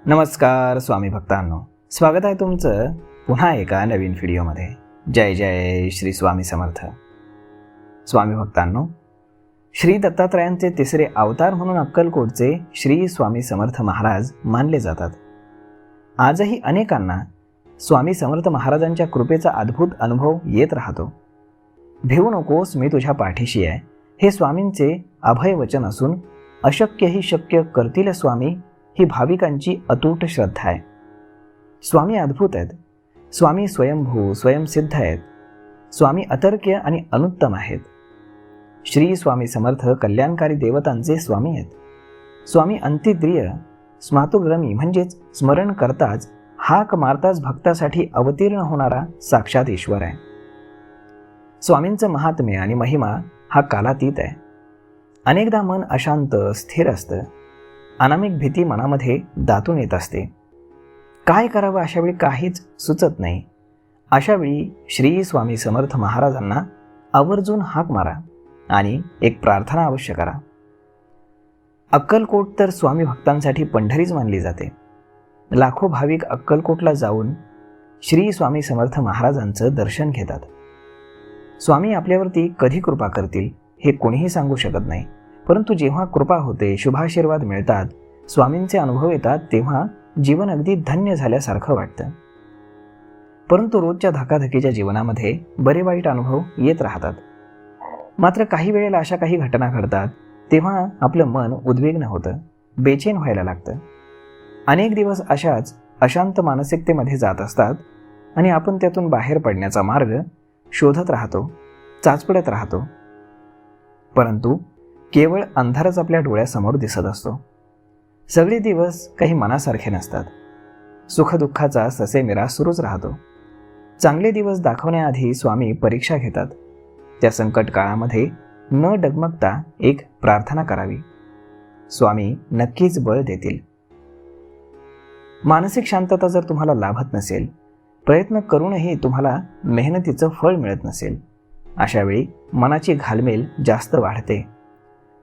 नमस्कार स्वामी भक्तांनो, स्वागत आहे तुमचं पुन्हा एका नवीन व्हिडिओमध्ये. जय जय श्री स्वामी समर्थ. स्वामी भक्तांनो, श्री दत्तात्रयांचे तिसरे अवतार म्हणून अक्कलकोटचे श्री स्वामी समर्थ महाराज मानले जातात. आजही अनेकांना स्वामी समर्थ महाराजांच्या कृपेचा अद्भुत अनुभव येत राहतो. भिवू नकोस, मी तुझ्या पाठीशी आहे, हे स्वामींचे अभय वचन असून अशक्यही शक्य करतील स्वामी ही भाविकांची अतूट श्रद्धा आहे. स्वामी अद्भुत आहेत. स्वामी स्वयंभू स्वयंसिद्ध आहेत. स्वामी अतर्क्य आणि अनुत्तम आहेत. श्री स्वामी समर्थ कल्याणकारी देवतांचे स्वामी आहेत. स्वामी अंतिद्रिय स्मातुग्रमी म्हणजेच स्मरण करताच हाक मारताच भक्तासाठी अवतीर्ण होणारा साक्षात ईश्वर आहे. स्वामींचं महात्म्य आणि महिमा हा कालातीत आहे. अनेकदा मन अशांत स्थिर असतं. अनामिक भीती मनामध्ये दाटून येत असते. काय करावं अशावेळी काहीच सुचत नाही. अशावेळी श्री स्वामी समर्थ महाराजांना आवर्जून हाक मारा आणि एक प्रार्थना अवश्य करा. अक्कलकोट तर स्वामी भक्तांसाठी पंढरीच मानली जाते. लाखो भाविक अक्कलकोटला जाऊन श्री स्वामी समर्थ महाराजांचं दर्शन घेतात. स्वामी आपल्यावरती कधी कृपा करतील हे कोणीही सांगू शकत नाही, परंतु जेव्हा कृपा होते, शुभाशीर्वाद मिळतात, स्वामींचे अनुभव येतात, तेव्हा जीवन अगदी धन्य झाल्यासारखं वाटतं. परंतु रोजच्या धकाधकीच्या जीवनामध्ये बरे वाईट अनुभव येत राहतात. मात्र काही वेळेला अशा काही घटना घडतात तेव्हा आपलं मन उद्विग्न होतं, बेचैन व्हायला लागतं. अनेक दिवस अशाच अशांत मानसिकतेमध्ये जात असतात आणि आपण त्यातून बाहेर पडण्याचा मार्ग शोधत राहतो, चाचपडत राहतो. परंतु केवळ अंधारच आपल्या डोळ्यासमोर दिसत असतो. सगळे दिवस काही मनासारखे नसतात. सुखदुःखाचा ससेमिरा सुरूच राहतो. चांगले दिवस दाखवण्याआधी स्वामी परीक्षा घेतात. त्या संकट काळामध्ये न डगमगता एक प्रार्थना करावी. स्वामी नक्कीच बळ देतील. मानसिक शांतता जर तुम्हाला लाभत नसेल, प्रयत्न करूनही तुम्हाला मेहनतीचं फळ मिळत नसेल, अशावेळी मनाची घालमेल जास्त वाढते.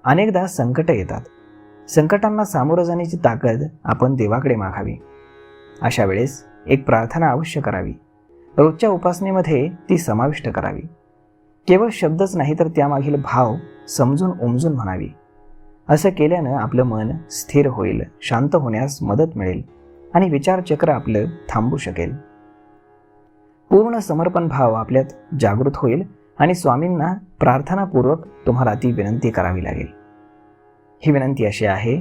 अनेकदा संकट येतात. संकटांना सामोरं जाण्याची ताकद आपण देवाकडे मागावी. अशा वेळेस एक प्रार्थना अवश्य करावी. रोजच्या उपासनेमध्ये ती समाविष्ट करावी. केवळ शब्दच नाही तर त्यामागील भाव समजून उमजून म्हणावी. असं केल्यानं आपलं मन स्थिर होईल, शांत होण्यास मदत मिळेल आणि विचारचक्र आपलं थांबू शकेल. पूर्ण समर्पण भाव आपल्यात जागृत होईल आणि स्वामींना प्रार्थनापूर्वक तुम्हाला ती विनंती करावी लागेल. ही विनंती अशी आहे: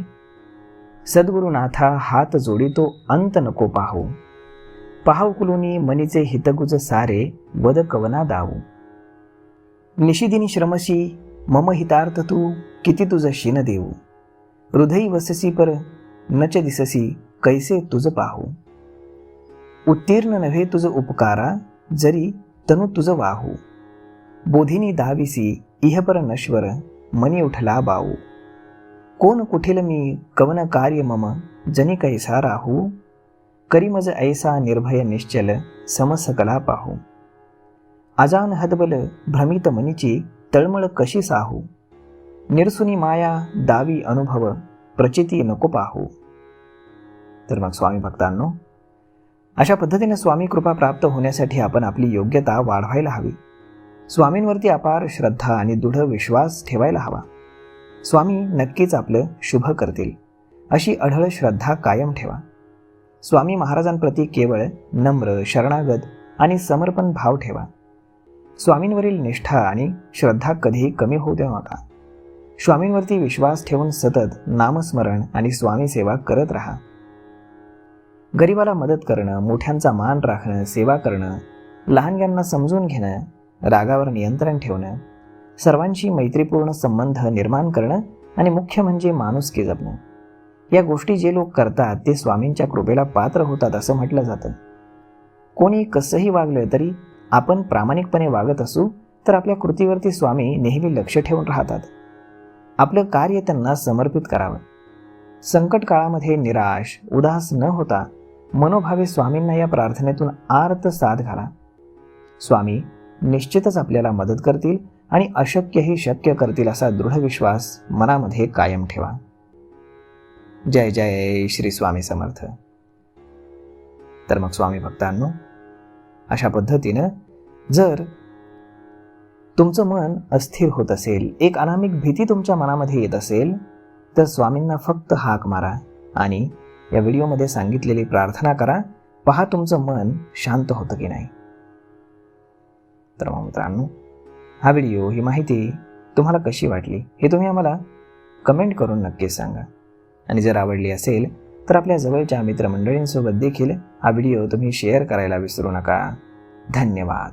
सद्गुरुनाथा हात जोडितो अंत नको पाहू, पाहू कुलुनी मनीचे हितगुज सारे वद कवना दाऊ. निशिदिनी श्रमसी मम हितार्थ तू किती तुझ शिन देऊ, हृदयी वससी पर नच दिससी कैसे तुझ पाहू. उत्तीर्ण नव्हे तुझ उपकारा जरी तनु तुझ वाहू, बोधिनी दाविसी इहपर नश्वर मनी उठला बाऊ. कोण कुठील मी कवन कार्य मम जनी कैसा राहू, करी मज ऐसा निर्भय निश्चल समसकला पाहू. अजान हदबल भ्रमित मनीची तळमळ कशी साहू, निरसुनी माया दावी अनुभव प्रचिती नको पाहू. तर मग स्वामी भक्तांनो, अशा पद्धतीने स्वामी कृपा प्राप्त होण्यासाठी आपण आपली योग्यता वाढवायला हवी. स्वामींवरती अपार श्रद्धा आणि दृढ विश्वास ठेवायला हवा. स्वामी नक्कीच आपलं शुभ करतील अशी अढळ श्रद्धा कायम ठेवा. स्वामी महाराजांप्रती केवळ नम्र, शरणागत आणि समर्पण भाव ठेवा. स्वामींवरील निष्ठा आणि श्रद्धा कधीही कमी होऊ देऊ नका. स्वामींवरती विश्वास ठेवून सतत नामस्मरण आणि स्वामी सेवा करत राहा. गरिबाला मदत करणं, मोठ्यांचा मान राखणं, सेवा करणं, लहानग्यांना समजून घेणं, रागावर नियंत्रण ठेवणं, सर्वांशी मैत्रीपूर्ण संबंध निर्माण करणं आणि मुख्य म्हणजे माणुसकी जपणं, या गोष्टी जे लोक करतात ते स्वामींच्या कृपेला पात्र होतात असं म्हटलं जातं. कोणी कसंही वागलं तरी आपण प्रामाणिकपणे वागत असू तर आपल्या कृतीवरती स्वामी नेहमी लक्ष ठेवून राहतात. आपलं कार्य त्यांना समर्पित करावं. संकट काळामध्ये निराश, उदास न होता मनोभावे स्वामींना या प्रार्थनेतून आर्त साथ घाला. स्वामी निश्चितच आपल्याला मदत करतील आणि अशक्यही शक्य करतील असा दृढ विश्वास मनामध्ये कायम ठेवा. जय जय श्री स्वामी समर्थ. तर मग स्वामी भक्तांनो, अशा पद्धतीनं जर तुमचं मन अस्थिर होत असेल, एक अनामिक भीती तुमच्या मनामध्ये येत असेल, तर स्वामींना फक्त हाक मारा आणि या व्हिडिओमध्ये सांगितलेली प्रार्थना करा. पहा तुमचं मन शांत होतं की नाही. तर मग मित्रांनो, हा व्हिडिओ, ही माहिती तुम्हाला कशी वाटली हे तुम्ही आम्हाला कमेंट करून नक्कीच सांगा. आणि जर आवडली असेल तर आपल्या जवळच्या मित्रमंडळींसोबत देखील हा व्हिडिओ तुम्ही शेअर करायला विसरू नका. धन्यवाद.